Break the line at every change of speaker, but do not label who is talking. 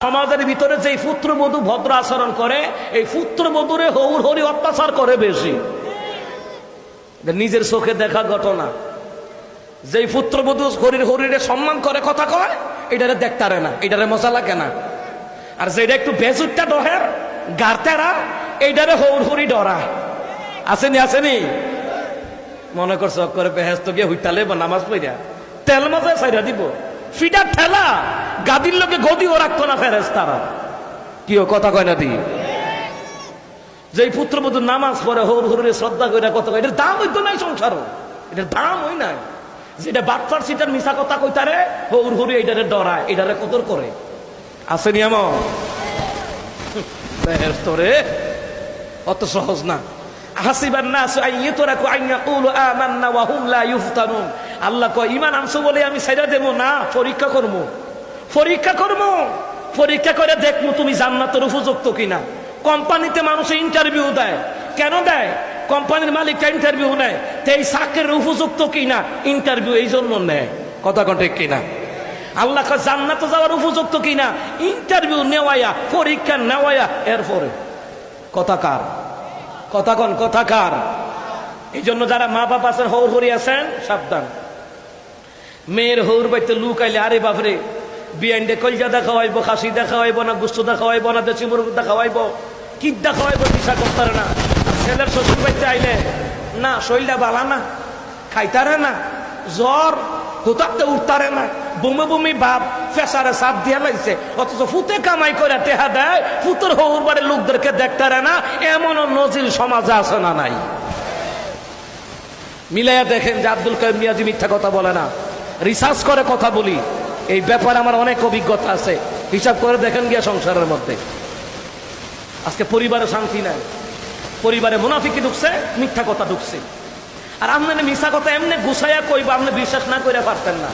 সমাজের ভিতরে যে পুত্রবধূ ভদ্র আচরণ করে, এই পুত্রবধূরে হৌর হরি অত্যাচার করে বেশি। নিজের চোখে দেখা ঘটনা। যে পুত্রবধূ হরির হরিরে সম্মান করে, কথা কয়, এটারে দেখতারে না, এটারে মজা লাগে না। আর যেটা একটু বেজুটটা ডহের গারতেরা, এইটারে হৌর হরি ডরায়। আসেনি আসেনি? মনে করছে করে বেহেস্ত গিয়ে হুইতালে বা নামাজ পড়িয়া তেল মাঝে সাইরা দিব, ফিডার ঠেলা গাদির লোকে গদিও রাখতো না ফেরেশতারা। কি কথা কয় না দি? যে পুত্রবধূ নামাজ পড়ে হৌর হরিরে শ্রদ্ধা করে কথা কয়, এটার দাম হইতো নাই সংসারও, এটার দাম হই নাই। যেটা বাচ্চার সিটার মিশা কথা কইতারে হৌর হরি এইটারে ডরায়, এটারে কদর করে। আসেনি এমন? বেহেশতরে অত সহজ না। আল্লাহ কয় ঈমান আনছো বলে আমি ছাইরা দেব না, পরীক্ষা করবো, পরীক্ষা করবো, পরীক্ষা করে দেখবো তুমি জান্নাতের উপযুক্ত কিনা। কোম্পানিতে মানুষে ইন্টারভিউ দেয়, কেন দেয়? কোম্পানির মালিকটা ইন্টারভিউ নেয়, এই চাকরির উপযুক্ত কিনা ইন্টারভিউ এই জন্য নেয়। কথা কোন ঠিক কিনা? আল্লাহ কয় জান্নাতে যাওয়ার উপযুক্ত কিনা ইন্টারভিউ নেওয়াইয়া, পরীক্ষা নেওয়াইয়া, এরপরে কথা কার? কথা কন, কথা কার? এই জন্য যারা মা বাপ আছেন, হৌর হরি আছেন, সাবধান। মেয়ের হৌর বাইতে লুক আইলে, আরে বাপরে, বিয়াইন্ডে কলজা দেখাওয়াইব, খাসি দেখাওয়াইব না, গুস্ত দেখাওয়াইব না, দেশি মুরগ দেখাওয়াইব, কিট দেখাওয়াইব, দিশা করতারে না। আর ছেলের শ্বশুর বাইতে আইলে না, শরীরটা বালা না, খাইতারে না, জ্বর হুতাতে উঠতারে না, বমি বমি বাপ, ফেসারে সাপ দিয়া লাগছে, অথচ ফুতে কামাই করে টেহা দেয়, ফুতের হৌর বাড়ির লোকদেরকে দেখতারে না। এমন নজির সমাজে আছে না নাই? মিলাইয়া দেখেন যে আব্দুল কাইয়ুম মিয়াজি মিথ্যা কথা বলে না, রিসার্চ করে কথা বলি। এই ব্যাপারে আমার অনেক অভিজ্ঞতা আছে। হিসাব করে দেখেন গিয়া সংসারের মধ্যে আজকে পরিবারে শান্তি নাই, পরিবারে মুনাফিকি ঢুকছে, মিথ্যা কথা ঢুকছে। আর আপনি মিথ্যা কথা এমনি গুছাইয়া কইবা, আপনি বিশ্বাস না করে পারতেন না।